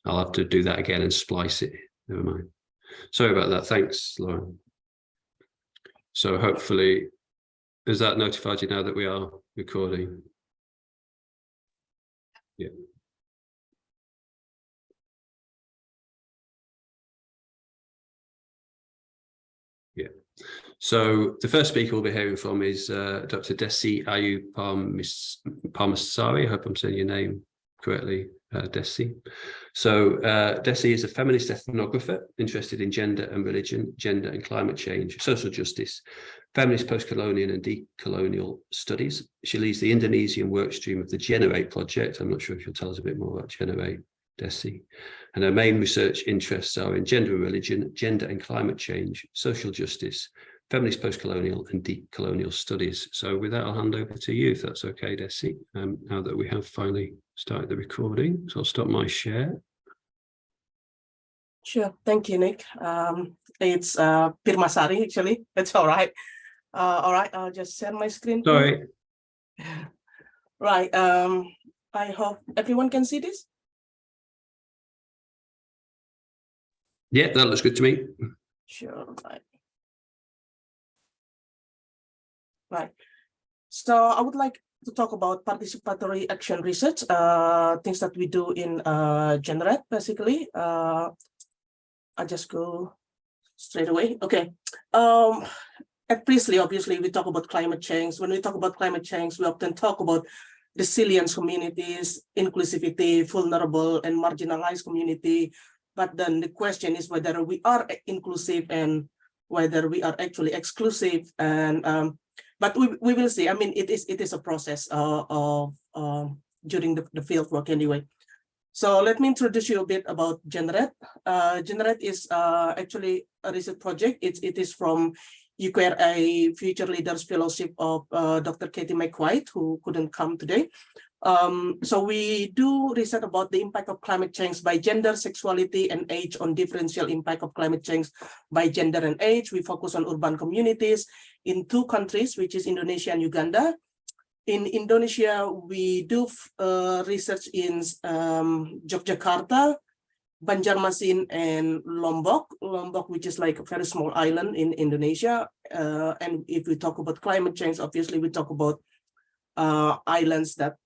I'll have to do that again and splice it. Never mind. Sorry about that. Thanks, Lauren. So hopefully, has that notified you now that we are recording? Yeah. Yeah. So the first speaker we'll be hearing from is Dr. Desy Pirmasari. I hope I'm saying your name correctly, Desy. So Desy is a feminist ethnographer interested in gender and religion, gender and climate change, social justice, feminist post-colonial and decolonial studies. She leads the Indonesian work stream of the Generate project. I'm not sure if you'll tell us a bit more about Generate, Desy. And her main research interests are in gender and religion, gender and climate change, social justice, feminist post-colonial and decolonial studies. So with that, I'll hand over to you, if that's okay, Desy, now that we have finally started the recording. So I'll stop my share. Sure, thank you, Nick. It's Pirmasari, actually. That's all right. All right, I'll just share my screen. Sorry. Right, I hope everyone can see this. Yeah, that looks good to me. Sure, right. Right. So I would like to talk about participatory action research, things that we do in Generate, basically. I'll just go straight away. Okay. At Priestley, obviously, we talk about climate change. When we talk about climate change, we often talk about resilience communities, inclusivity, vulnerable and marginalized community. But then the question is whether we are inclusive and whether we are actually exclusive. And but we will see. I mean, it is a process of during the field work anyway. So let me introduce you a bit about Generate. Generate is actually a research project. It is from UKRA Future Leaders Fellowship of Dr. Katie McWhite, who couldn't come today. So we do research about the impact of climate change by gender, sexuality, and age on differential impact of climate change by gender and age. We focus on urban communities in 2 countries, which is Indonesia and Uganda. In Indonesia, we do research in Yogyakarta, Banjarmasin, and Lombok. Lombok, which is like a very small island in Indonesia. And if we talk about climate change, obviously we talk about islands that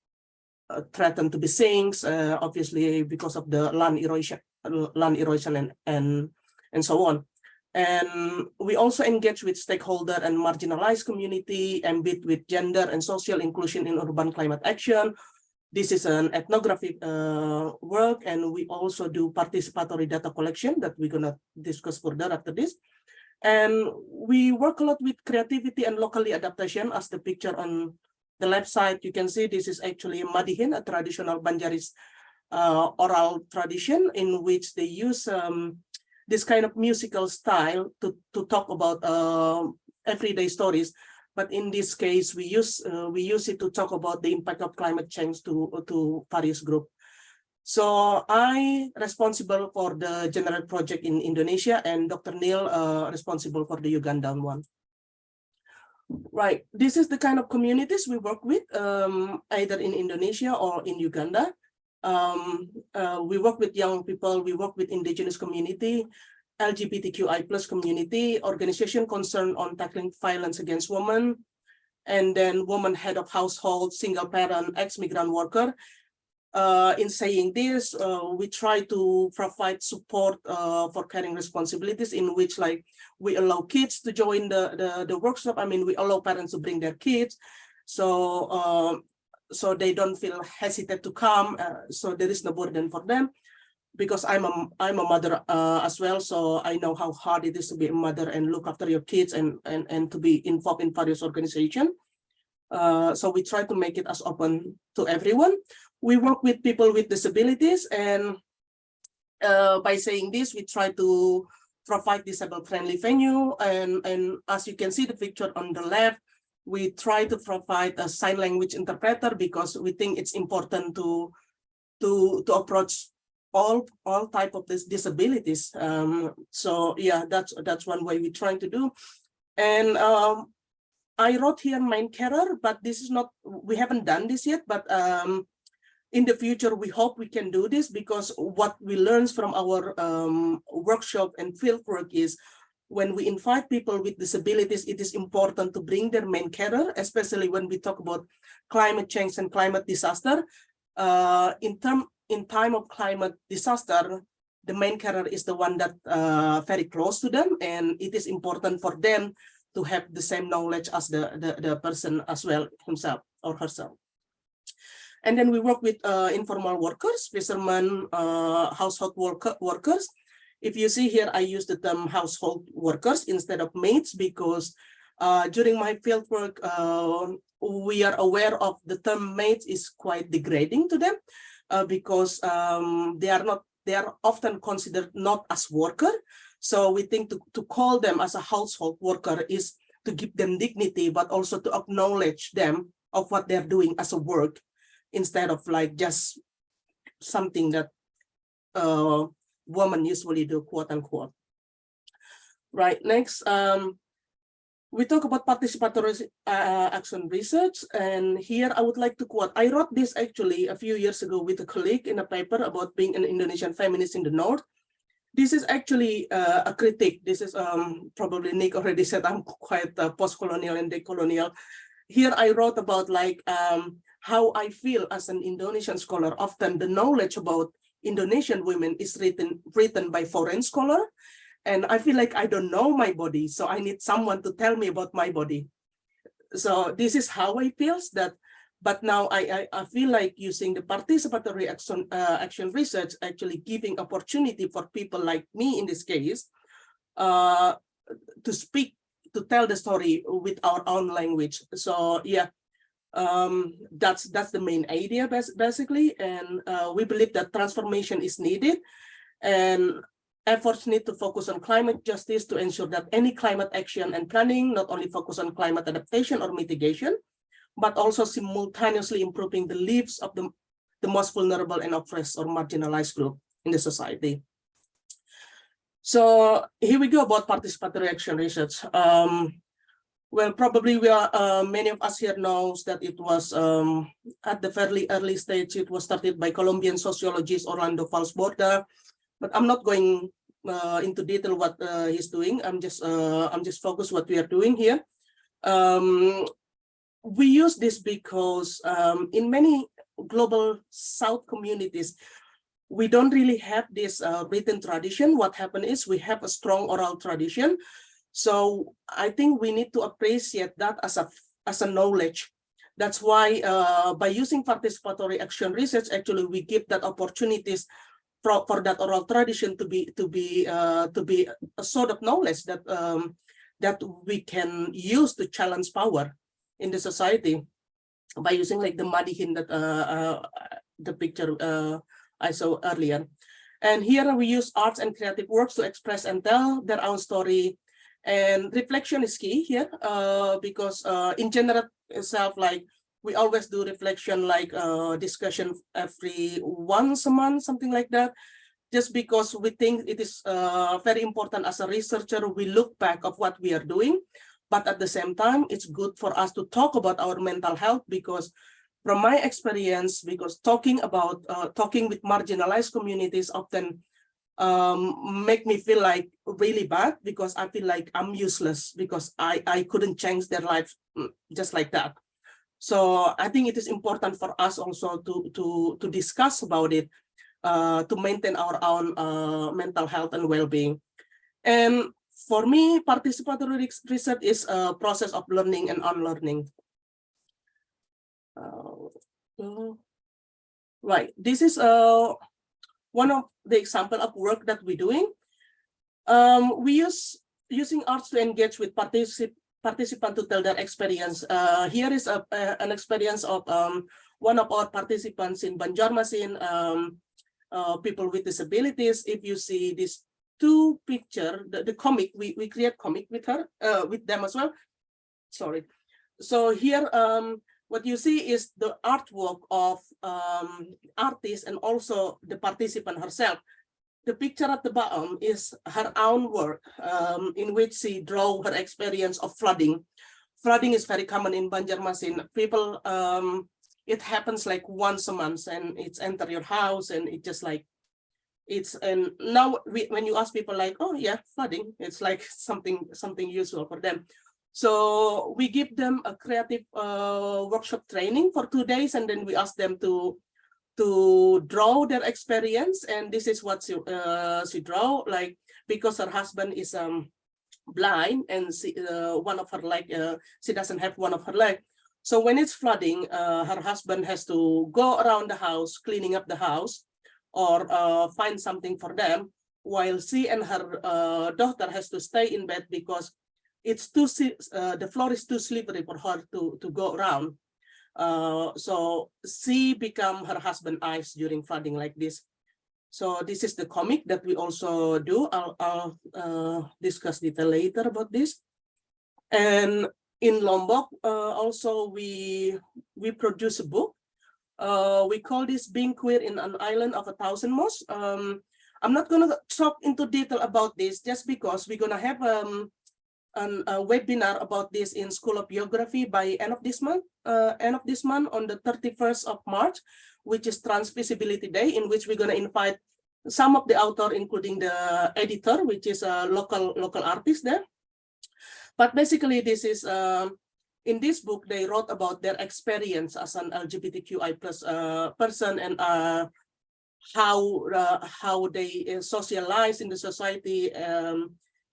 threaten to be sinks, obviously because of the land erosion and so on. And we also engage with stakeholder and marginalized community, embed with gender and social inclusion in urban climate action. This is an ethnographic work, and we also do participatory data collection that we're gonna discuss further after this. And we work a lot with creativity and locally adaptation. As the picture on the left side, you can see this is actually Madihin, a traditional Banjaris oral tradition in which they use this kind of musical style to talk about everyday stories. But in this case, we use it to talk about the impact of climate change to various groups. So I responsible for the Generate project in Indonesia, and Dr. Neil responsible for the Ugandan one. Right, this is the kind of communities we work with, either in Indonesia or in Uganda. We work with young people, we work with indigenous community, LGBTQI+ community, organization concerned on tackling violence against women, and then woman head of household, single parent, ex-migrant worker. In saying this, we try to provide support for caring responsibilities, in which like we allow kids to join the workshop. I mean, we allow parents to bring their kids, so so they don't feel hesitant to come. So there is no burden for them, because I'm a mother as well, so I know how hard it is to be a mother and look after your kids and to be involved in various organizations. So we try to make it as open to everyone. We work with people with disabilities, and by saying this, we try to provide disabled-friendly venue. And as you can see the picture on the left, we try to provide a sign language interpreter, because we think it's important to approach all type of these disabilities. So yeah, that's one way we're trying to do. And I wrote here main character, but this is not, we haven't done this yet, but in the future, we hope we can do this, because what we learned from our workshop and field work is when we invite people with disabilities, it is important to bring their main character, especially when we talk about climate change and climate disaster. In time of climate disaster, the main character is the one that very close to them, and it is important for them to have the same knowledge as the person as well, himself or herself. And then we work with informal workers, fishermen, household workers. If you see here, I use the term household workers instead of maids, because during my field work, we are aware of the term maids is quite degrading to them, because they are often considered not as worker. So we think to call them as a household worker is to give them dignity, but also to acknowledge them of what they're doing as a work, instead of like just something that women usually do, quote unquote. Right, next, we talk about participatory action research, and here I would like to quote, I wrote this actually a few years ago with a colleague in a paper about being an Indonesian feminist in the North. This is actually a critique. This is probably Nick already said I'm quite post-colonial and decolonial. Here I wrote about like how I feel as an Indonesian scholar. Often the knowledge about Indonesian women is written by foreign scholar, and I feel like I don't know my body, so I need someone to tell me about my body. So this is how I feel that. But now I feel like using the participatory action research, actually giving opportunity for people like me in this case to speak, to tell the story with our own language. So yeah, that's the main idea basically, and we believe that transformation is needed, and efforts need to focus on climate justice to ensure that any climate action and planning not only focus on climate adaptation or mitigation, but also simultaneously improving the lives of the most vulnerable and oppressed or marginalized group in the society. So here we go about participatory action research. Well, probably we are many of us here knows that it was at the fairly early stage. It was started by Colombian sociologist Orlando Falls-Borda, but I'm not going into detail what he's doing. I'm just focused what we are doing here. We use this because in many global South communities, we don't really have this written tradition. What happened is we have a strong oral tradition. So I think we need to appreciate that as a knowledge. That's why by using participatory action research, actually we give that opportunities for that oral tradition to be a sort of knowledge that that we can use to challenge power in the society, by using like the madihin that the picture I saw earlier. And here we use arts and creative works to express and tell their own story. And reflection is key here, because in general itself, like we always do reflection, like discussion every once a month, something like that, just because we think it is very important as a researcher, we look back of what we are doing. But at the same time, it's good for us to talk about our mental health, because from my experience, because talking with marginalized communities often make me feel like really bad, because I feel like I'm useless because I couldn't change their life just like that. So I think it is important for us also to discuss about it, to maintain our own mental health and well-being. And for me, participatory research is a process of learning and unlearning. Right, this is one of the example of work that we're doing. We using arts to engage with participants to tell their experience. Here is an experience of one of our participants in Banjarmasin, people with disabilities. If you see this two picture, the comic, we create comic with her, with them as well. Sorry. So here, what you see is the artwork of artist and also the participant herself. The picture at the bottom is her own work, in which she drew her experience of flooding flooding is very common in Banjarmasin. People, it happens like once a month, and it's enter your house, and it just like, and now when you ask people like, oh yeah, flooding, it's like something usual for them. So we give them a creative workshop training for 2 days, and then we ask them to draw their experience. And this is what she draw, like, because her husband is blind, and one of her leg, she doesn't have one of her leg. So when it's flooding, her husband has to go around the house, cleaning up the house, or find something for them, while she and her daughter has to stay in bed because it's too the floor is too slippery for her to go around. So she become her husband eyes during flooding like this. So this is the comic that we also do. I'll discuss detail later about this. And in Lombok, also we produce a book. We call this Being Queer in an Island of 1,000 Mosques. I'm not gonna talk into detail about this just because we're gonna have a webinar about this in School of Geography by end of this month on the 31st of March, which is Transvisibility Day, in which we're going to invite some of the author, including the editor, which is a local artist there. But basically, this is in this book they wrote about their experience as an LGBTQI plus person, and how they socialize in the society.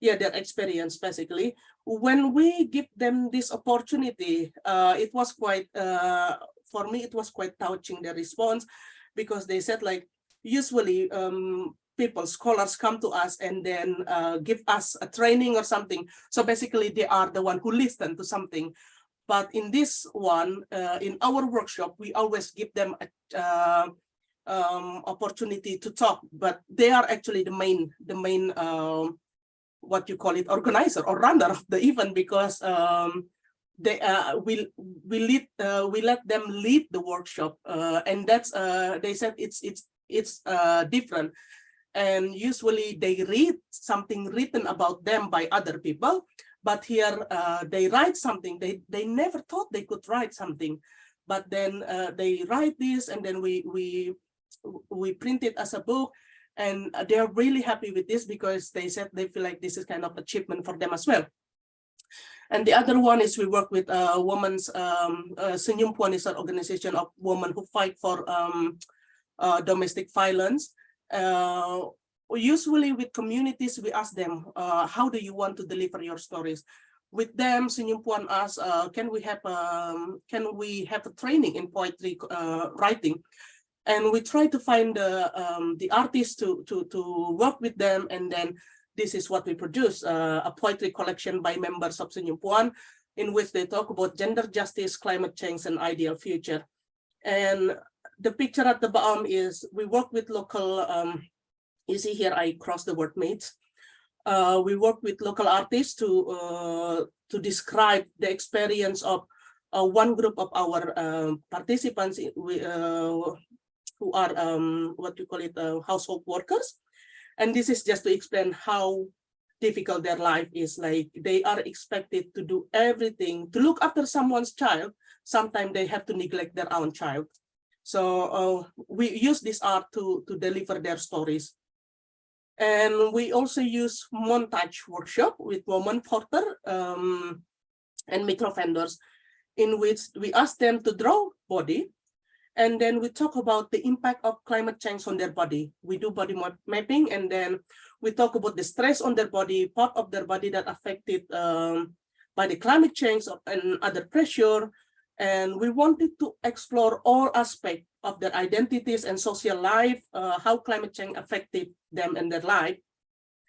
Yeah, their experience basically. When we give them this opportunity, it was quite, for me, it was quite touching, their response, because they said like, usually scholars come to us and then give us a training or something. So basically they are the one who listen to something. But in this one, in our workshop, we always give them a opportunity to talk, but they are actually the main what you call it, organizer or runner of the event, because they we let them lead the workshop, and that's they said it's different. And usually they read something written about them by other people, but here they write something. They never thought they could write something, but then they write this, and then we print it as a book. And they are really happy with this because they said they feel like this is kind of achievement for them as well. And the other one is we work with women's Senyum Puan is an organization of women who fight for domestic violence. Usually with communities, we ask them, how do you want to deliver your stories? With them, Senyum Puan asks, can we have a training in poetry writing? And we try to find the artists to work with them, and then this is what we produce, a poetry collection by members of Senyum Puan, in which they talk about gender justice, climate change, and ideal future. And the picture at the bottom is we work with local, you see here I cross the word mates. We work with local artists to describe the experience of one group of our participants who are what you call it, household workers. And this is just to explain how difficult their life is. Like they are expected to do everything, to look after someone's child. Sometimes they have to neglect their own child. So we use this art to deliver their stories. And we also use montage workshop with women porter and micro vendors, in which we ask them to draw body. And then we talk about the impact of climate change on their body. We do body mapping, and then we talk about the stress on their body, part of their body that affected by the climate change and other pressure. And we wanted to explore all aspects of their identities and social life, how climate change affected them and their life.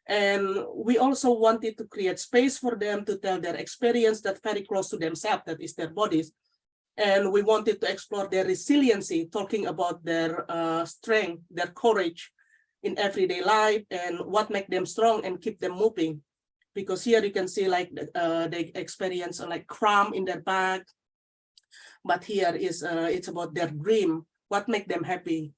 And we also wanted to create space for them to tell their experience that's very close to themselves, that is their bodies. And we wanted to explore their resiliency, talking about their strength, their courage in everyday life, and what makes them strong and keep them moving. Because here you can see like they experience like cramp in their back, but here is it's about their dream, what makes them happy,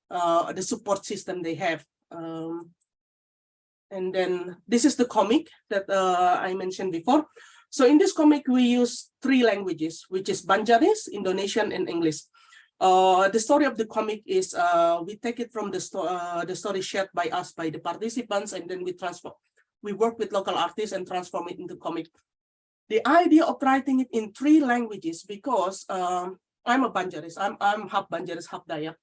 the support system they have. And then this is the comic that I mentioned before. So in this comic, we use 3 languages, which is Banjaris, Indonesian, and English. The story of the comic is we take it from the story shared by us, by the participants, and then we work with local artists and transform it into comic. The idea of writing it in 3 languages because I'm a Banjaris. I'm half Banjaris, half Dayak.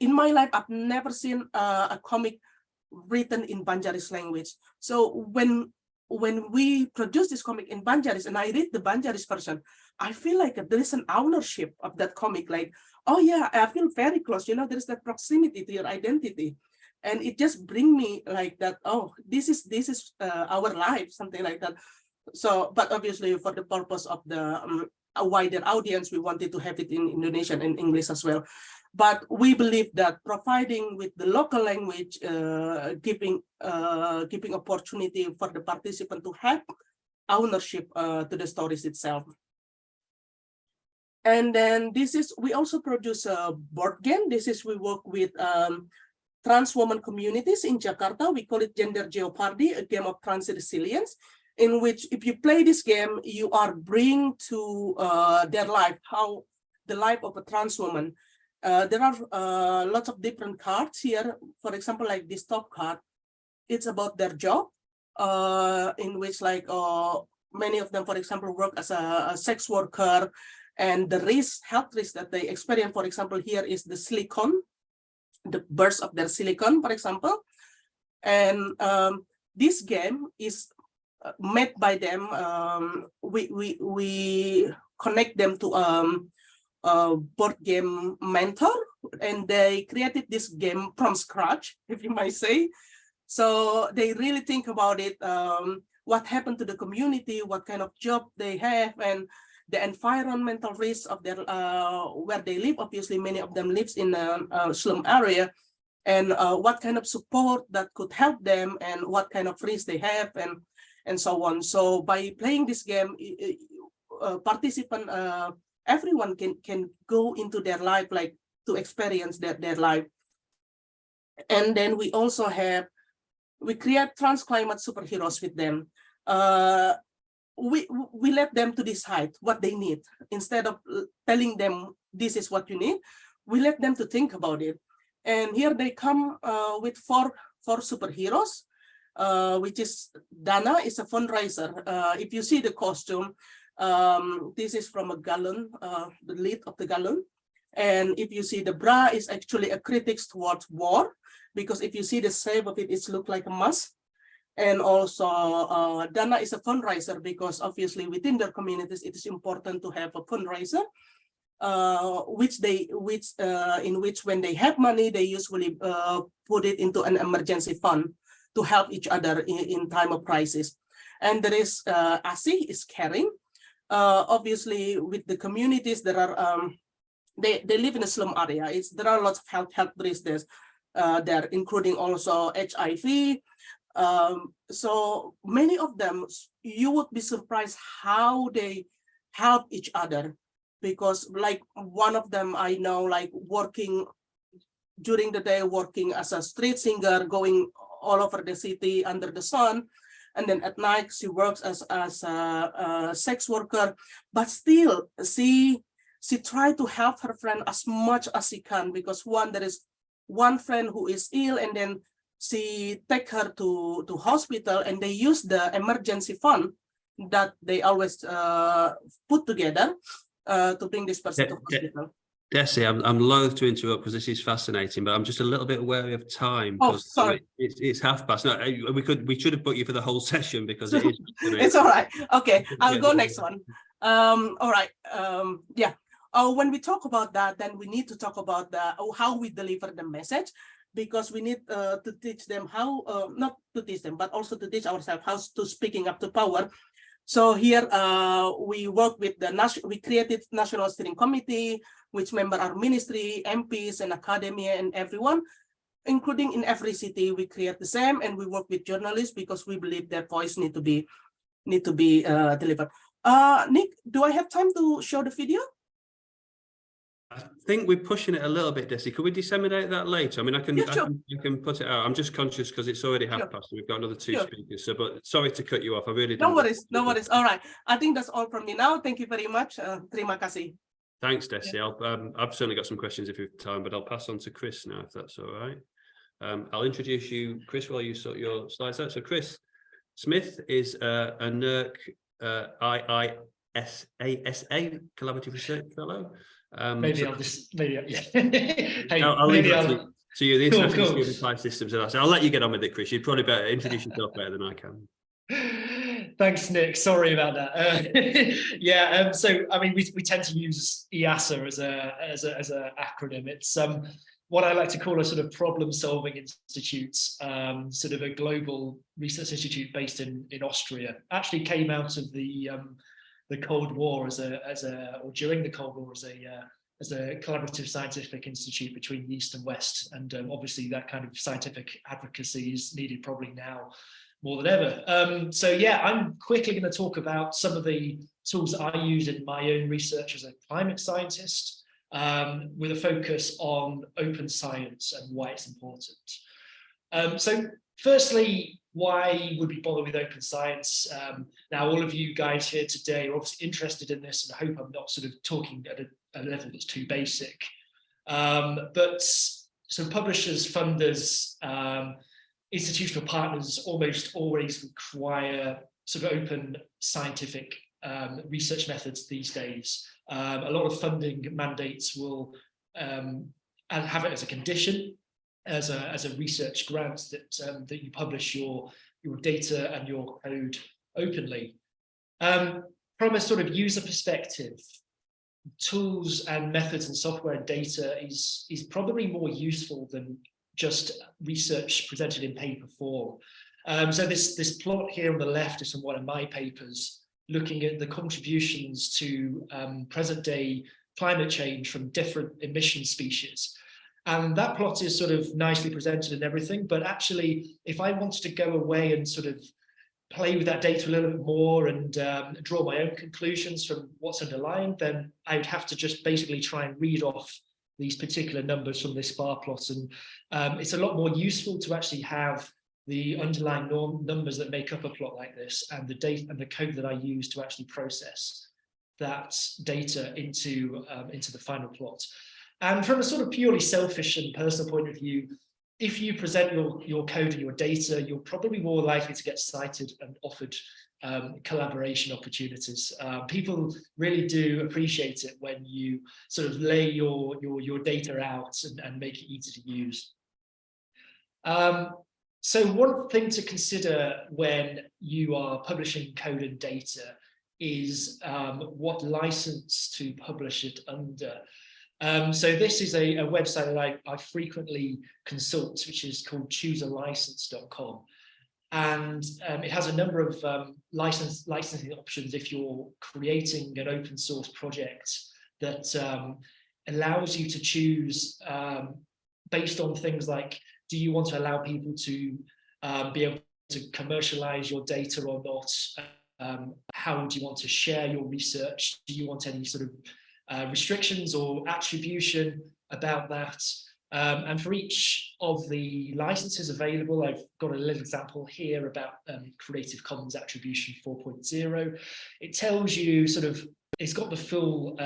In my life, I've never seen a comic written in Banjaris language. So when we produce this comic in Banjaris and I read the Banjaris version, I feel like there is an ownership of that comic. Like, oh yeah, I feel very close. You know, there is that proximity to your identity, and it just bring me like that. Oh, this is our life, something like that. So, but obviously for the purpose of the a wider audience, we wanted to have it in Indonesian and English as well. But we believe that providing with the local language, giving opportunity for the participant to have ownership to the stories itself. And then we also produce a board game. We work with trans woman communities in Jakarta. We call it Gender Jeopardy, a game of trans resilience, in which if you play this game, you are bringing to their life, the life of a trans woman. There are lots of different cards here. For example, like this top card, it's about their job, in which like many of them, for example, work as a sex worker, and the health risk that they experience. For example, here is the silicone, the burst of their silicone, for example. And this game is made by them. We connect them to a board game mentor, and they created this game from scratch, if you might say. So they really think about it, what happened to the community, what kind of job they have, and the environmental risks of their where they live. Obviously, many of them lives in a slum area, and what kind of support that could help them, and what kind of risks they have, and so on. So by playing this game, participant, everyone can go into their life, like to experience their life. And then we also we create trans climate superheroes with them. We let them to decide what they need. Instead of telling them this is what you need, we let them to think about it. And here they come with four superheroes, which is Dana is a fundraiser. If you see the costume, this is from a gallon, the lid of the gallon. And if you see the bra is actually a critics towards war, because if you see the shape of it, it looks like a mask. And also Dana is a fundraiser because obviously within their communities, it is important to have a fundraiser, in which when they have money, they usually put it into an emergency fund to help each other in time of crisis. And there is ASI is caring. Obviously with the communities, there are they live in a slum area. There are lots of health risks there, including also HIV. So many of them, you would be surprised how they help each other, because like one of them I know, like working during the day, working as a street singer, going all over the city under the sun, and then at night she works as a sex worker, but still she tried to help her friend as much as she can, because there is one friend who is ill, and then she take her to hospital, and they use the emergency fund that they always put together to bring this person to hospital. Desy, I'm loath to interrupt because this is fascinating, but I'm just a little bit wary of time. Oh, sorry. It's 1:30. No, we should have booked you for the whole session because it is. It's all right. Okay, I'll go next one. All right. Yeah. When we talk about that, then we need to talk about how we deliver the message, because we need to teach them how, not to teach them, but also to teach ourselves how to speaking up to power. So here we work with we created National Steering Committee, which member are ministry, MPs, and academia, and everyone, including in every city. We create the same, and we work with journalists because we believe their voice need to be delivered. Nick, do I have time to show the video? I think we're pushing it a little bit, Desy. Could we disseminate that later? I mean, I can put it out. I'm just conscious because it's already half past and we've got another two speakers. So, but sorry to cut you off. I really no worries, no worries. All right. I think that's all from me now. Thank you very much. Terima kasih. Thanks, Desy. I've certainly got some questions if you have time, but I'll pass on to Chris now, if that's all right. I'll introduce you, Chris, while you sort your slides out. So Chris Smith is a NERC-IIASA Collaborative Research Fellow. Maybe so I'll just, maybe, yeah. Hey, I'll leave it to you, the International Institute of Applied Systems. And I'll let you get on with it, Chris. You'd probably better introduce yourself better than I can. Thanks, Nick. Sorry about that. Yeah, so I mean, we tend to use EASA as a acronym. It's what I like to call a sort of problem-solving institute, sort of a global research institute based in Austria. Actually came out of the Cold War or during the Cold War as a collaborative scientific institute between the East and West, and obviously that kind of scientific advocacy is needed probably now more than ever. So yeah, I'm quickly going to talk about some of the tools that I use in my own research as a climate scientist, with a focus on open science and why it's important. So firstly, why would we bother with open science? Now, all of you guys here today are obviously interested in this, and I hope I'm not sort of talking at a level that's too basic. But so publishers, funders, institutional partners almost always require sort of open scientific research methods these days. A lot of funding mandates will have it as a condition, as a research grant, that you publish your data and your code openly. From a sort of user perspective, tools and methods and software and data is probably more useful than just research presented in paper form. So this plot here on the left is from one of my papers, looking at the contributions to present day climate change from different emission species. And that plot is sort of nicely presented and everything, but actually, if I wanted to go away and sort of play with that data a little bit more and draw my own conclusions from what's underlying, then I would have to just basically try and read off these particular numbers from this bar plot. And it's a lot more useful to actually have the underlying numbers that make up a plot like this, and the data and the code that I use to actually process that data into the final plot. And from a sort of purely selfish and personal point of view, if you present your code and your data, you're probably more likely to get cited and offered collaboration opportunities. People really do appreciate it when you sort of lay your data out and make it easy to use. So one thing to consider when you are publishing code and data is what license to publish it under. So this is a website that I frequently consult, which is called chooselicense.com. And it has a number of licensing options if you're creating an open source project that allows you to choose based on things like, do you want to allow people to be able to commercialize your data or not? How do you want to share your research? Do you want any sort of restrictions or attribution about that? And for each of the licenses available, I've got a little example here about Creative Commons Attribution 4.0. It tells you sort of, it's got the full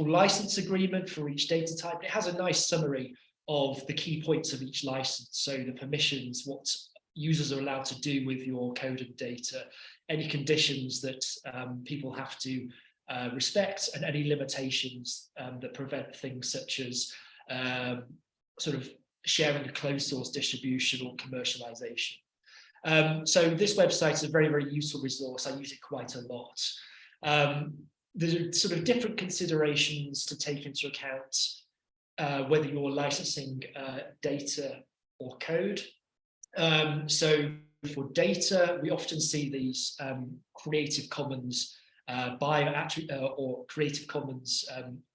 license agreement for each data type. It has a nice summary of the key points of each license. So the permissions, what users are allowed to do with your code and data, any conditions that people have to respect, and any limitations that prevent things such as sort of sharing a closed source distribution or commercialization. So this website is a very, very useful resource. I use it quite a lot. There's sort of different considerations to take into account whether you're licensing data or code. So for data, we often see these Creative Commons or Creative Commons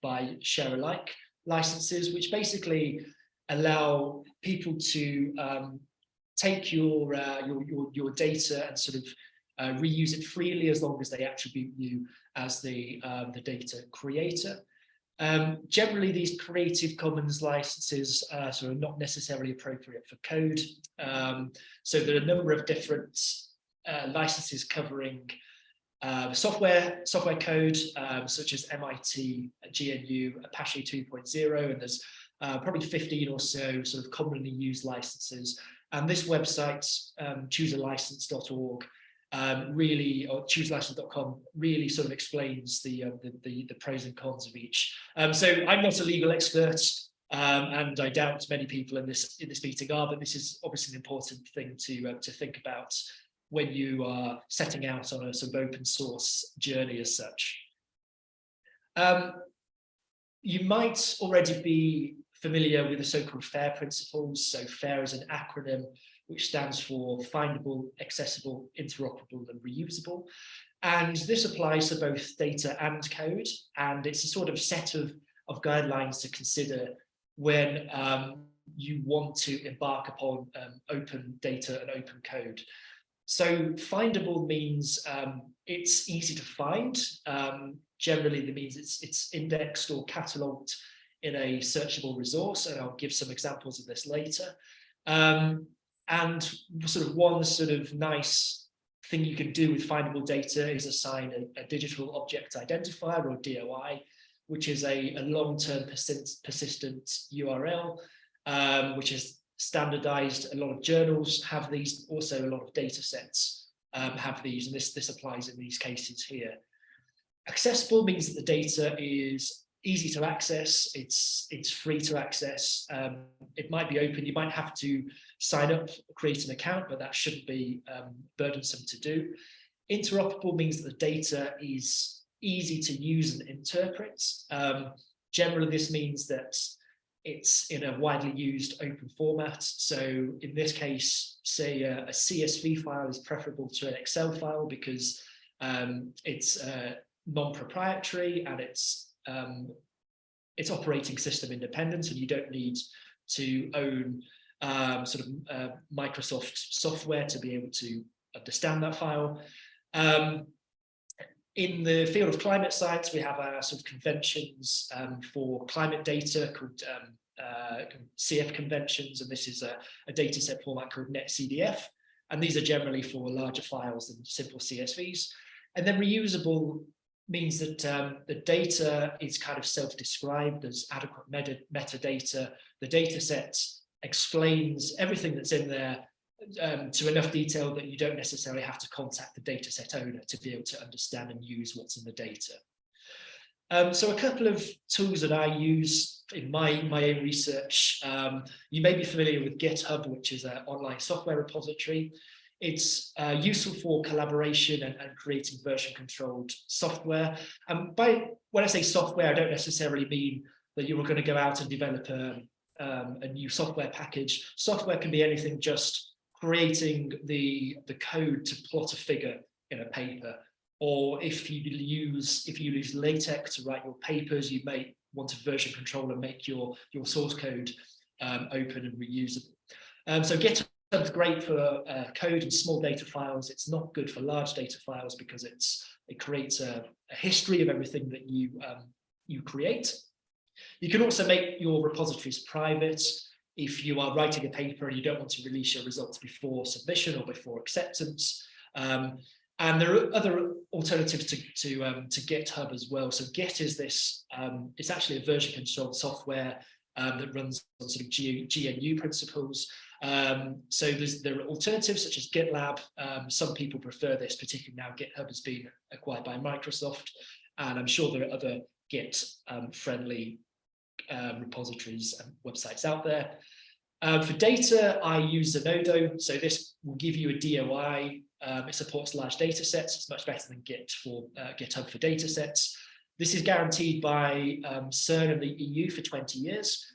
by share alike licenses, which basically allow people to take your data and sort of reuse it freely as long as they attribute you as the data creator. Generally, these Creative Commons licenses are sort of not necessarily appropriate for code. So there are a number of different licenses covering software code, such as MIT, GNU, Apache 2.0, and there's probably 15 or so sort of commonly used licenses. And this website, chooselicense.org, really, or chooselicense.com, really sort of explains the pros and cons of each. So I'm not a legal expert, and I doubt many people in this meeting are, but this is obviously an important thing to think about when you are setting out on a sort of open source journey as such. You might already be familiar with the so-called FAIR principles. So FAIR is an acronym which stands for findable, accessible, interoperable, and reusable. And this applies to both data and code. And it's a sort of set of guidelines to consider when you want to embark upon open data and open code. So findable means it's easy to find. Generally, that means it's indexed or catalogued in a searchable resource, and I'll give some examples of this later. And sort of one sort of nice thing you can do with findable data is assign a digital object identifier, or DOI, which is a long-term persistent URL, which is standardized. A lot of journals have these, also a lot of data sets have these, and this applies in these cases here. Accessible means that the data is easy to access, it's free to access, it might be open, you might have to sign up, create an account, but that shouldn't be burdensome to do. Interoperable means that the data is easy to use and interpret. Generally, this means that it's in a widely used open format. So in this case, say a CSV file is preferable to an Excel file because it's non-proprietary and it's operating system independent, and you don't need to own Microsoft software to be able to understand that file. In the field of climate science, we have our sort of conventions for climate data called CF conventions, and this is a data set format called NetCDF, and these are generally for larger files than simple CSVs. And then reusable means that the data is kind of self-described, there's adequate metadata, the data set explains everything that's in there to enough detail that you don't necessarily have to contact the dataset owner to be able to understand and use what's in the data. So a couple of tools that I use in my own research, you may be familiar with GitHub, which is an online software repository. It's useful for collaboration and creating version-controlled software. And when I say software, I don't necessarily mean that you are going to go out and develop a new software package. Software can be anything, just creating the code to plot a figure in a paper, or if you use LaTeX to write your papers, you may want a version control and make your source code open and reusable. So GitHub's great for code and small data files. It's not good for large data files because it creates a history of everything that you create. You can also make your repositories private. If you are writing a paper and you don't want to release your results before submission or before acceptance. And there are other alternatives to GitHub as well. So Git is this, it's actually a version controlled software that runs on sort of GNU principles. So there are alternatives such as GitLab. Some people prefer this, particularly now GitHub has been acquired by Microsoft. And I'm sure there are other Git friendly repositories and websites out there. For data, I use Zenodo. So this will give you a DOI. It supports large data sets. It's much better than GitHub for data sets. This is guaranteed by CERN and the EU for 20 years.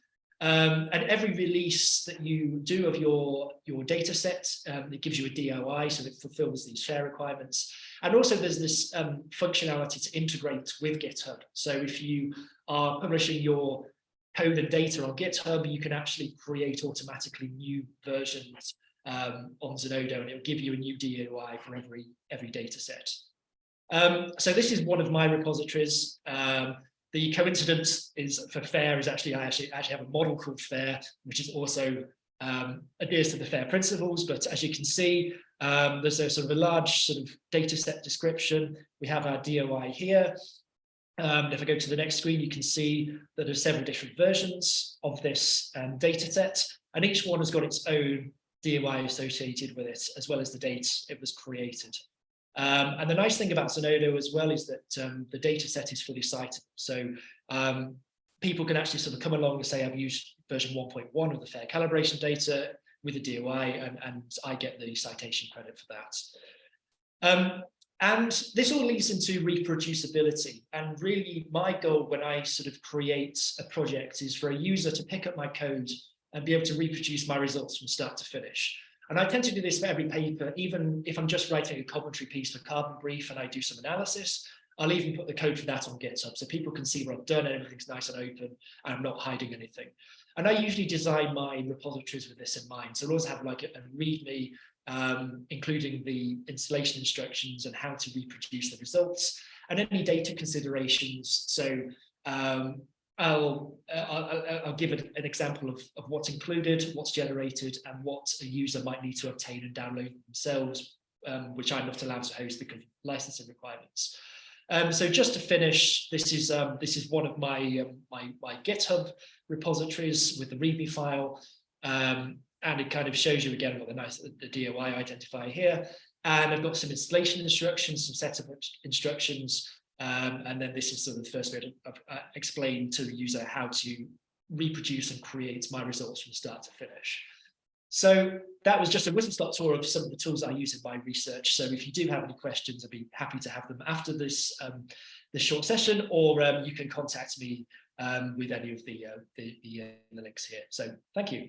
And every release that you do of your data set, it gives you a DOI, so it fulfills these FAIR requirements. And also there's this functionality to integrate with GitHub. So if you are publishing your code and data on GitHub, you can actually create automatically new versions on Zenodo, and it will give you a new DOI for every data set. So this is one of my repositories. The coincidence is for FAIR is actually, I actually have a model called FAIR, which is also adheres to the FAIR principles. But as you can see, there's a sort of a large sort of data set description. We have our DOI here. If I go to the next screen, you can see that there are several different versions of this data set, and each one has got its own DOI associated with it, as well as the date it was created. And the nice thing about Zenodo as well is that the data set is fully citable. So people can actually sort of come along and say, I've used version 1.1 of the FAIR calibration data with the DOI, and I get the citation credit for that. And this all leads into reproducibility. And really my goal when I sort of create a project is for a user to pick up my code and be able to reproduce my results from start to finish. And I tend to do this for every paper, even if I'm just writing a commentary piece for Carbon Brief and I do some analysis, I'll even put the code for that on GitHub so people can see what I've done and everything's nice and open and I'm not hiding anything. And I usually design my repositories with this in mind. So I'll always have like a README, including the installation instructions and how to reproduce the results and any data considerations. So I'll give an example of what's included, what's generated, and what a user might need to obtain and download themselves, which I'm not allowed to host because of licensing requirements. So just to finish, this is one of my my GitHub repositories with the README file, and it kind of shows you again. I've got the DOI identifier here, and I've got some installation instructions, some setup instructions. And then this is sort of the first bit of explain to the user how to reproduce and create my results from start to finish. So that was just a whistle-stop tour of some of the tools I use in my research. So if you do have any questions, I'd be happy to have them after this this short session, or you can contact me with any of the links here. So thank you.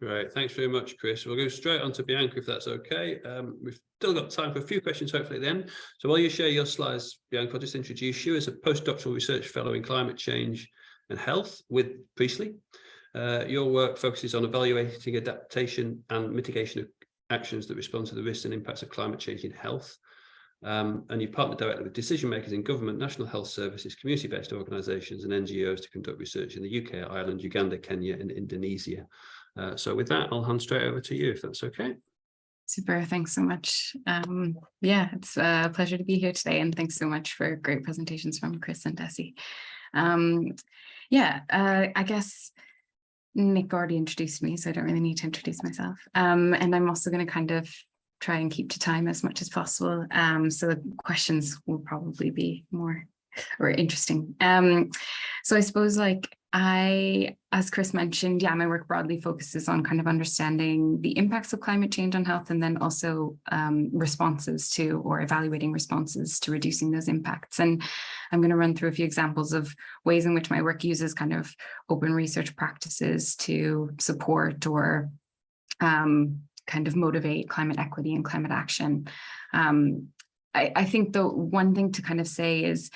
Great, thanks very much, Chris. We'll go straight on to Bianca, if that's okay. We've still got time for a few questions, hopefully, at the end. So while you share your slides, Bianca, I'll just introduce you as a postdoctoral research fellow in climate change and health with Priestley. Your work focuses on evaluating adaptation and mitigation of actions that respond to the risks and impacts of climate change in health. And you partner directly with decision makers in government, national health services, community-based organisations and NGOs to conduct research in the UK, Ireland, Uganda, Kenya and Indonesia. So with that, I'll hand straight over to you, if that's okay. Super, thanks so much. Yeah, it's a pleasure to be here today, and thanks so much for great presentations from Chris and Desy. I guess Nick already introduced me, so I don't really need to introduce myself. And I'm also going to kind of try and keep to time as much as possible. So the questions will probably be more or interesting. So I suppose as Chris mentioned, my work broadly focuses on kind of understanding the impacts of climate change on health, and then also responses to, or evaluating responses to, reducing those impacts. And I'm going to run through a few examples of ways in which my work uses kind of open research practices to support or kind of motivate climate equity and climate action. I think the one thing to kind of say is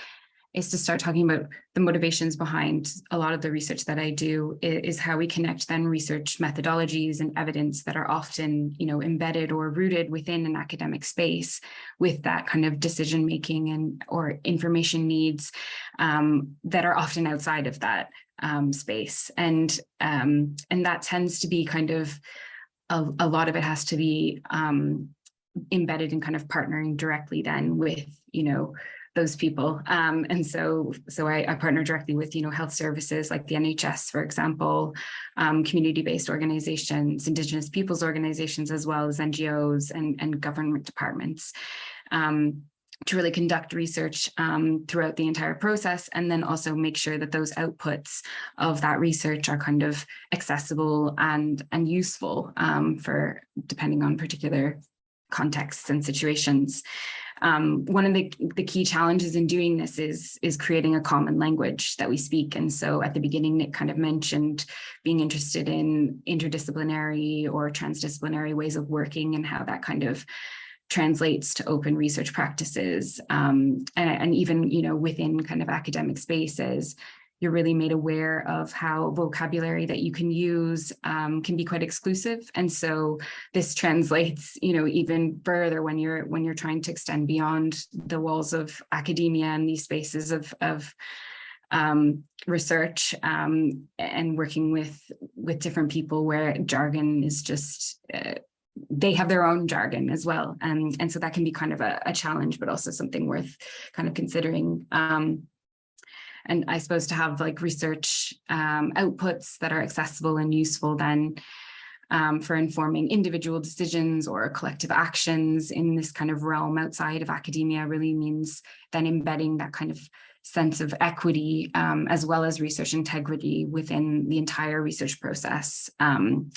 to start talking about the motivations behind a lot of the research that I do is how we connect then research methodologies and evidence that are often, embedded or rooted within an academic space with that kind of decision making and or information needs that are often outside of that space. And that tends to be kind of a lot of it has to be embedded in kind of partnering directly then with, those people. And so I partner directly with, health services like the NHS, for example, community-based organizations, Indigenous peoples organizations, as well as NGOs and government departments to really conduct research throughout the entire process, and then also make sure that those outputs of that research are kind of accessible and useful for depending on particular contexts and situations. One of the key challenges in doing this is creating a common language that we speak. And so at the beginning, Nick kind of mentioned being interested in interdisciplinary or transdisciplinary ways of working and how that kind of translates to open research practices. And even, within kind of academic spaces, you're really made aware of how vocabulary that you can use can be quite exclusive. And so this translates, even further when you're trying to extend beyond the walls of academia and these spaces of research and working with different people where jargon is just they have their own jargon as well, and so that can be kind of a challenge, but also something worth kind of considering. And I suppose to have like research outputs that are accessible and useful then for informing individual decisions or collective actions in this kind of realm outside of academia really means then embedding that kind of sense of equity as well as research integrity within the entire research process.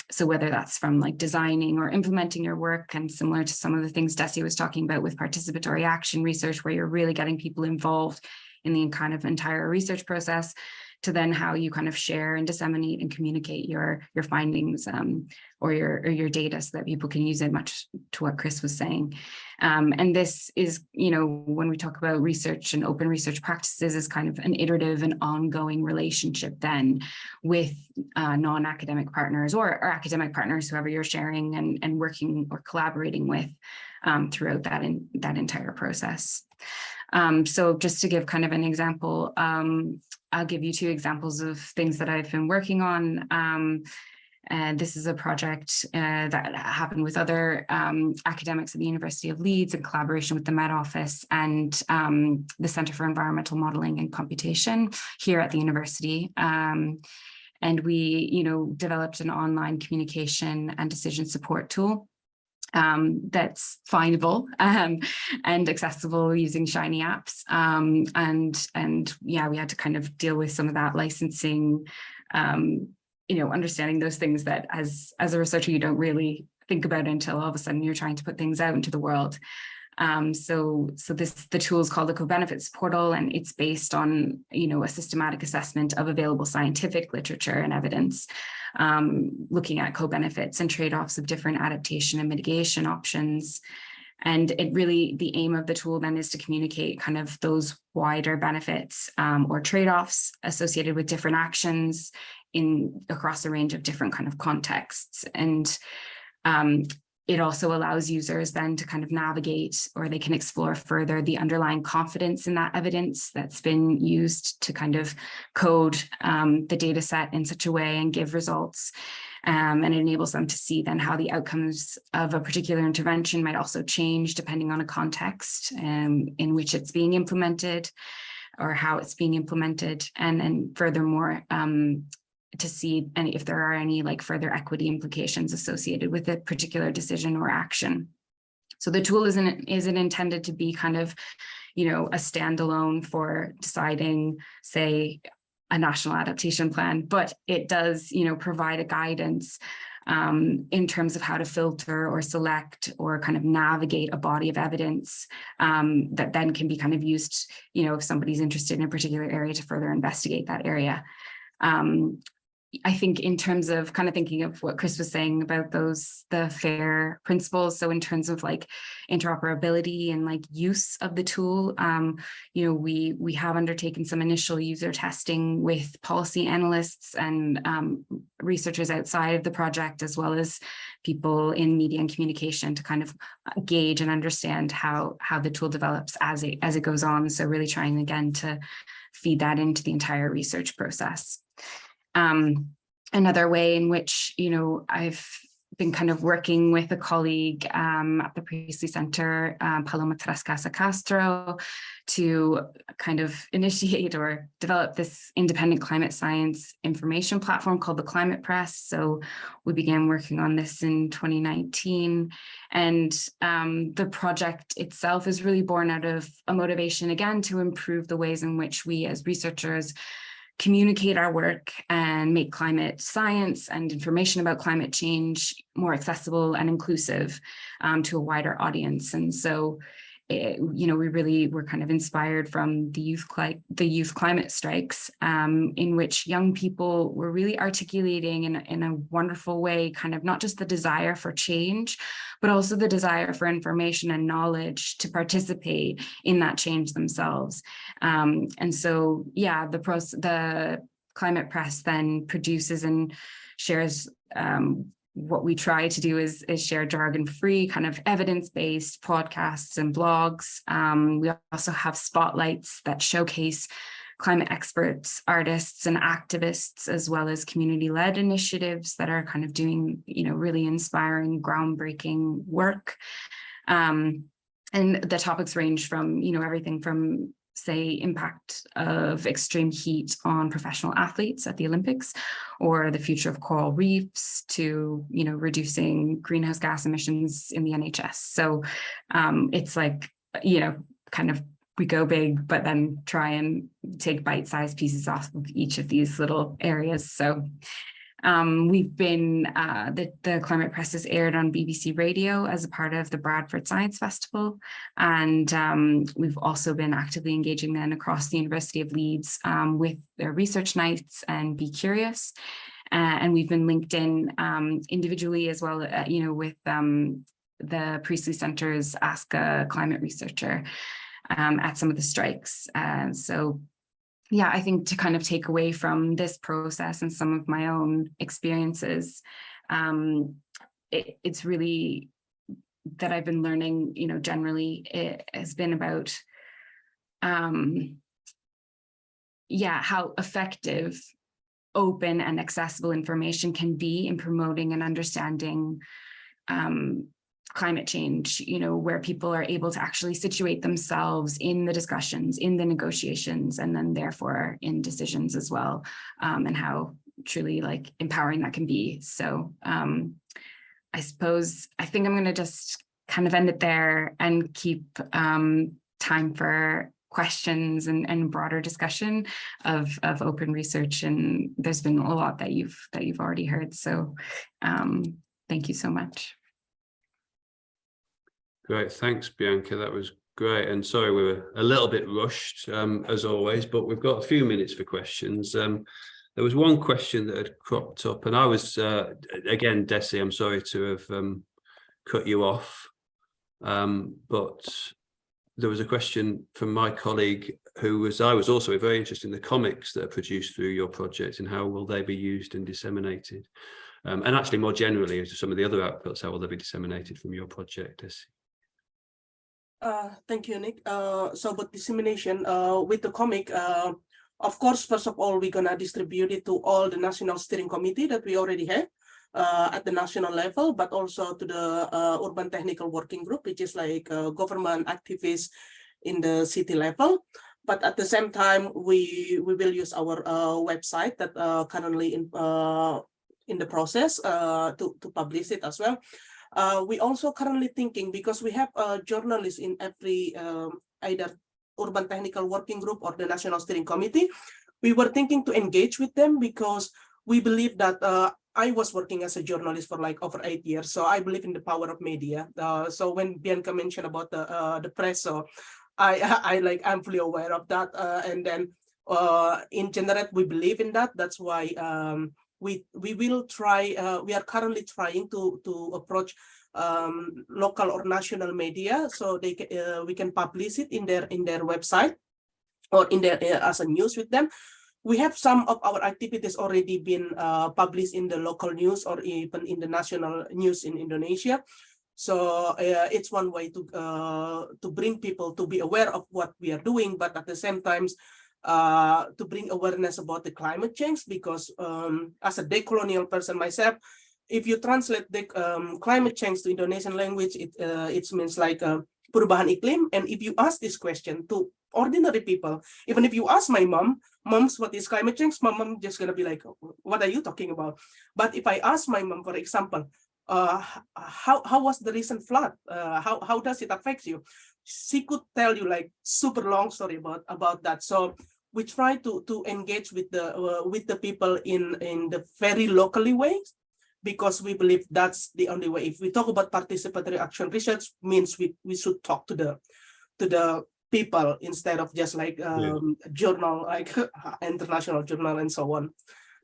So whether that's from like designing or implementing your work, and similar to some of the things Desy was talking about with participatory action research, where you're really getting people involved in the kind of entire research process, to then how you kind of share and disseminate and communicate your findings or your data so that people can use it, much to what Chris was saying. And this is, you know, when we talk about research and open research practices, is kind of an iterative and ongoing relationship then with non-academic partners or academic partners, whoever you're sharing and working or collaborating with throughout that entire process. So just to give kind of an example, I'll give you 2 examples of things that I've been working on. And this is a project that happened with other academics at the University of Leeds in collaboration with the Met Office and the Centre for Environmental Modelling and Computation here at the university. And we, you know, developed an online communication and decision support tool that's findable and accessible using Shiny apps. And yeah, we had to kind of deal with some of that licensing, you know, understanding those things that as a researcher, you don't really think about until all of a sudden you're trying to put things out into the world. So the tool is called the Co-Benefits Portal, and it's based on, you know, a systematic assessment of available scientific literature and evidence, looking at co-benefits and trade-offs of different adaptation and mitigation options. And it really, the aim of the tool then is to communicate kind of those wider benefits or trade-offs associated with different actions across a range of different kind of contexts. And it also allows users then to kind of navigate, or they can explore further the underlying confidence in that evidence that's been used to kind of code the data set in such a way and give results. And it enables them to see then how the outcomes of a particular intervention might also change depending on a context in which it's being implemented or how it's being implemented. And furthermore, to see if there are any like further equity implications associated with a particular decision or action. So the tool isn't intended to be kind of, you know, a standalone for deciding, say, a national adaptation plan, but it does, you know, provide a guidance in terms of how to filter or select or kind of navigate a body of evidence that then can be kind of used, you know, if somebody's interested in a particular area, to further investigate that area. I think in terms of kind of thinking of what Chris was saying about the FAIR principles, so in terms of like interoperability and like use of the tool, you know, we have undertaken some initial user testing with policy analysts and researchers outside of the project, as well as people in media and communication, to kind of gauge and understand how the tool develops as it goes on. So really trying again to feed that into the entire research process. Another way in which, you know, I've been kind of working with a colleague at the Priestley Center, Paloma Trascasa Castro, to kind of initiate or develop this independent climate science information platform called the Climate Press. So we began working on this in 2019. And the project itself is really born out of a motivation, again, to improve the ways in which we as researchers communicate our work and make climate science and information about climate change more accessible and inclusive to a wider audience. And so, you know, we really were kind of inspired from the youth climate strikes, in which young people were really articulating in a wonderful way, kind of not just the desire for change, but also the desire for information and knowledge to participate in that change themselves. And so, yeah, the Climate Press then produces and shares what we try to do is share jargon-free, kind of evidence-based podcasts and blogs. We also have spotlights that showcase climate experts, artists, and activists, as well as community-led initiatives that are kind of doing, really inspiring, groundbreaking work. And the topics range from, everything from, say, impact of extreme heat on professional athletes at the Olympics, or the future of coral reefs, to, reducing greenhouse gas emissions in the NHS. So it's like, kind of, we go big, but then try and take bite-sized pieces off of each of these little areas. So we've been, the Climate Press is aired on BBC Radio as a part of the Bradford Science Festival. And we've also been actively engaging then across the University of Leeds with their research nights and Be Curious. And we've been linked in individually as well, with the Priestley Centre's Ask a Climate Researcher at some of the strikes. So yeah, I think to kind of take away from this process and some of my own experiences, it's really that I've been learning, generally it has been about, how effective, open and accessible information can be in promoting and understanding climate change, where people are able to actually situate themselves in the discussions, in the negotiations, and then therefore in decisions as well, and how truly empowering that can be. So I think I'm going to just kind of end it there and keep time for questions and broader discussion of open research. And there's been a lot that you've already heard. So thank you so much. Great, thanks, Bianca. That was great. And sorry, we were a little bit rushed, as always, but we've got a few minutes for questions. There was one question that had cropped up, and I was, again, Desy, I'm sorry to have cut you off, but there was a question from my colleague I was also very interested in the comics that are produced through your project and how will they be used and disseminated. And actually more generally, as to some of the other outputs, how will they be disseminated from your project, Desy? Thank you, Nick. So about dissemination with the comic, of course, first of all, we're gonna distribute it to all the national steering committee that we already have at the national level, but also to the urban technical working group, which is like government activists in the city level. But at the same time, we will use our website that currently in the process to publish it as well. We also currently thinking, because we have journalists in every either urban technical working group or the national steering committee, we were thinking to engage with them, because we believe that I was working as a journalist for like over 8 years, so I believe in the power of media. So when Bianca mentioned about the press, so I'm fully aware of that. And then in general, we believe in that. That's why we will try. We are currently trying to approach local or national media, so they we can publish it in their website or in their as a news with them. We have some of our activities already been published in the local news or even in the national news in Indonesia. So it's one way to bring people to be aware of what we are doing, but at the same time to bring awareness about the climate change, because as a decolonial person myself, if you translate the climate change to Indonesian language, it means like perubahan iklim. And if you ask this question to ordinary people, even if you ask my mom's what is climate change, my mom just gonna be like, what are you talking about? But if I ask my mom, for example, how was the recent flood? How does it affect you? She could tell you like super long story about that. So we try to engage with the people in the very locally ways, because we believe that's the only way. If we talk about participatory action research, means we should talk to the people instead of just like journal, like international journal and so on.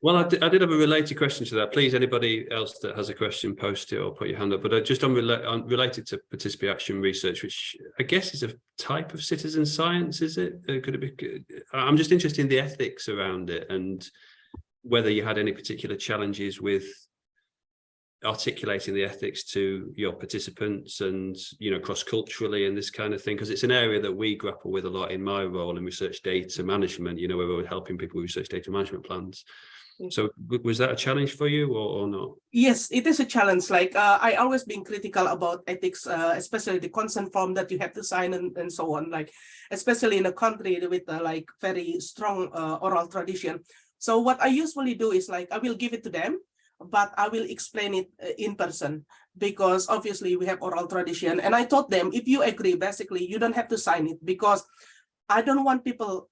Well, I did have a related question to that. Please, anybody else that has a question, post it or put your hand up. But just related to participatory action research, which I guess is a type of citizen science, is it? Could it be? I'm just interested in the ethics around it and whether you had any particular challenges with articulating the ethics to your participants and, you know, cross-culturally and this kind of thing? Because it's an area that we grapple with a lot in my role in research data management, you know, where we're helping people with research data management plans. So was that a challenge for you or not? Yes, it is a challenge. Like I always been critical about ethics, especially the consent form that you have to sign and so on, like especially in a country with like very strong oral tradition. So what I usually do is like I will give it to them, but I will explain it in person, because obviously we have oral tradition. And I told them, if you agree, basically you don't have to sign it, because I don't want people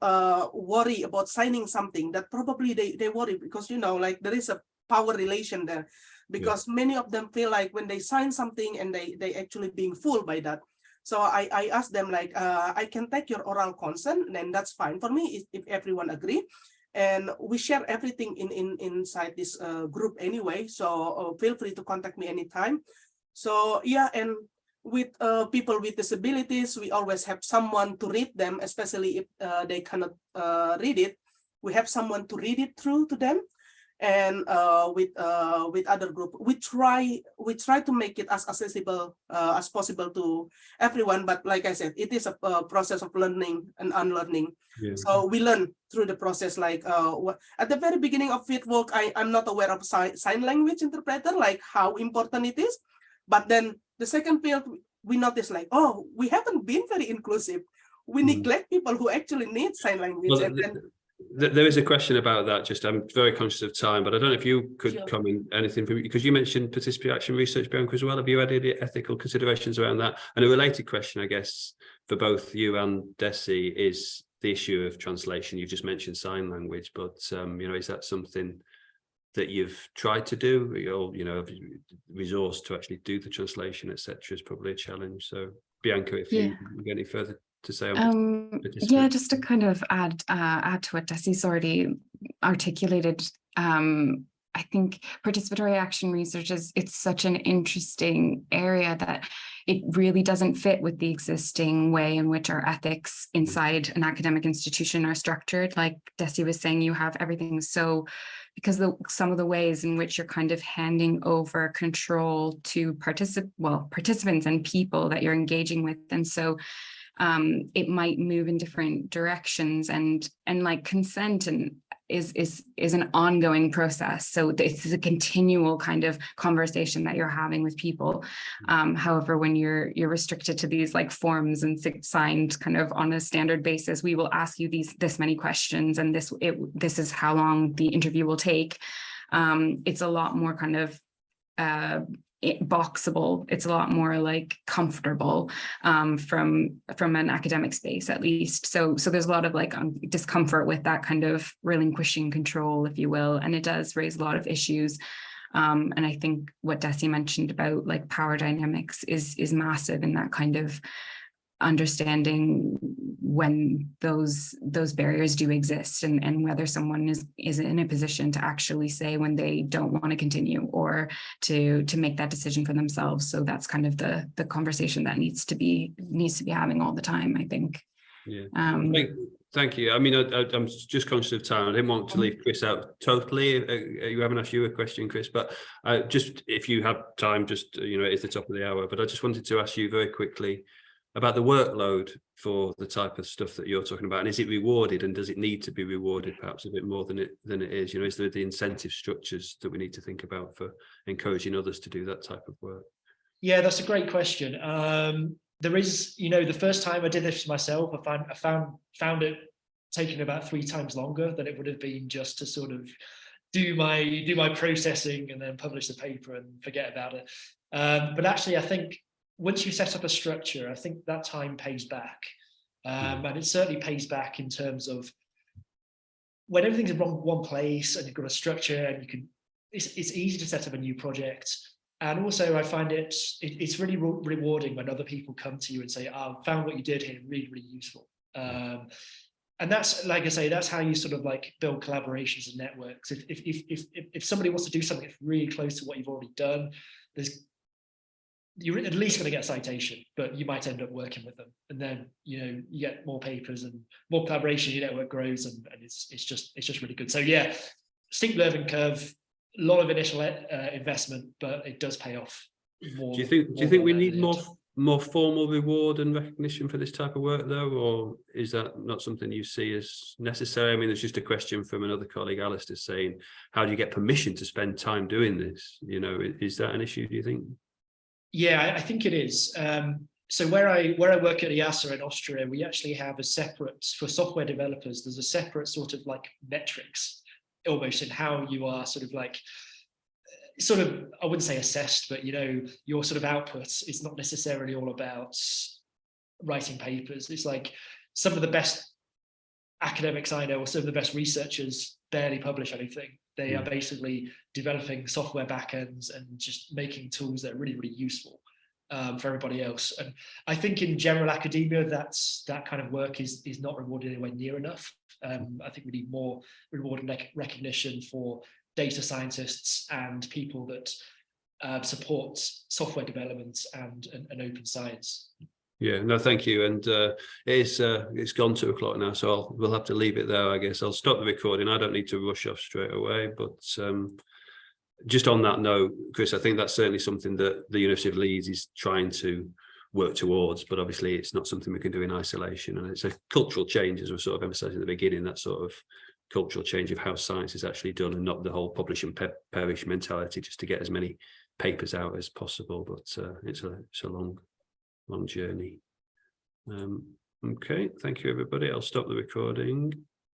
worry about signing something that probably they worry, because, you know, like there is a power relation there, because many of them feel like when they sign something and they actually being fooled by that. So I asked them like, I can take your oral consent, then that's fine for me if everyone agree. And we share everything inside this group anyway. So feel free to contact me anytime. So yeah, and with people with disabilities, we always have someone to read them, especially if they cannot read it. We have someone to read it through to them. And with other group, we try to make it as accessible as possible to everyone. But like I said, it is a process of learning and unlearning. So we learn through the process. Like at the very beginning of fieldwork, I'm not aware of sign language interpreter, like how important it is. But then the second field, we notice like, oh, we haven't been very inclusive. We neglect people who actually need sign language. Well, and then there is a question about that. Just I'm very conscious of time, but I don't know if you could comment anything from, because you mentioned participatory action research, Bianca, as well. Have you had any ethical considerations around that? And a related question, I guess, for both you and Desy is the issue of translation. You just mentioned sign language, but you know, is that something that you've tried to do, or, you know, resource to actually do the translation, etc., is probably a challenge. So Bianca, if you get any further to say on yeah, just to kind of add to what Desy's already articulated, I think participatory action research it's such an interesting area that it really doesn't fit with the existing way in which our ethics inside an academic institution are structured. Like Desy was saying, you have everything so, because some of the ways in which you're kind of handing over control to participants and people that you're engaging with. And so it might move in different directions, and like consent and is an ongoing process. So it's a continual kind of conversation that you're having with people. However, when you're restricted to these like forms and signed kind of on a standard basis, we will ask you this many questions, and this is how long the interview will take. It's a lot more kind of boxable. It's a lot more like comfortable from an academic space, at least. So there's a lot of like discomfort with that kind of relinquishing control, if you will, and it does raise a lot of issues. And I think what Desy mentioned about like power dynamics is massive in that kind of understanding when those barriers do exist, and whether someone is in a position to actually say when they don't want to continue, or to make that decision for themselves. So that's kind of the conversation that needs to be having all the time, I think. Thank you. I mean, I'm just conscious of time. I didn't want to leave Chris out totally. You haven't asked you a question, Chris, but just if you have time, just, you know, it's the top of the hour, but I just wanted to ask you very quickly about the workload for the type of stuff that you're talking about, and is it rewarded, and does it need to be rewarded perhaps a bit more than it is? You know, is there the incentive structures that we need to think about for encouraging others to do that type of work? Yeah, that's a great question. There is, you know, the first time I did this myself, I found it taking about 3 times longer than it would have been just to sort of do my processing and then publish the paper and forget about it. But actually, I think once you set up a structure, I think that time pays back. And it certainly pays back in terms of when everything's in one place and you've got a structure, and it's easy to set up a new project. And also I find it's really rewarding when other people come to you and say, I found what you did here really, really useful. And that's, like I say, that's how you sort of like build collaborations and networks. If somebody wants to do something that's really close to what you've already done, you're at least going to get a citation, but you might end up working with them, and then, you know, you get more papers and more collaboration, your network grows, and it's just really good. So yeah, steep learning curve, lot of initial investment, but it does pay off more. Do you think we need more formal reward and recognition for this type of work, though, or is that not something you see as necessary? I mean, there's just a question from another colleague, Alistair, saying, how do you get permission to spend time doing this? You know, is that an issue, do you think? Yeah, I think it is. So where I work at IASA in Austria, we actually have a separate, for software developers, there's a separate sort of like metrics almost in how you are sort of like, I wouldn't say assessed, but, you know, your sort of output is not necessarily all about writing papers. It's like some of the best academics I know, or some of the best researchers barely publish anything. They are basically developing software backends and just making tools that are really, really useful for everybody else. And I think in general academia, that kind of work is not rewarded anywhere near enough. I think we need more reward and recognition for data scientists and people that support software development and open science. Yeah, no, thank you. And it's gone 2 o'clock now, so we'll have to leave it there, I guess. I'll stop the recording. I don't need to rush off straight away, but just on that note, Chris, I think that's certainly something that the University of Leeds is trying to work towards, but obviously it's not something we can do in isolation. And it's a cultural change, as we sort of emphasised at the beginning, that sort of cultural change of how science is actually done, and not the whole publish and perish mentality just to get as many papers out as possible. But it's a long journey. Okay, thank you, everybody. I'll stop the recording.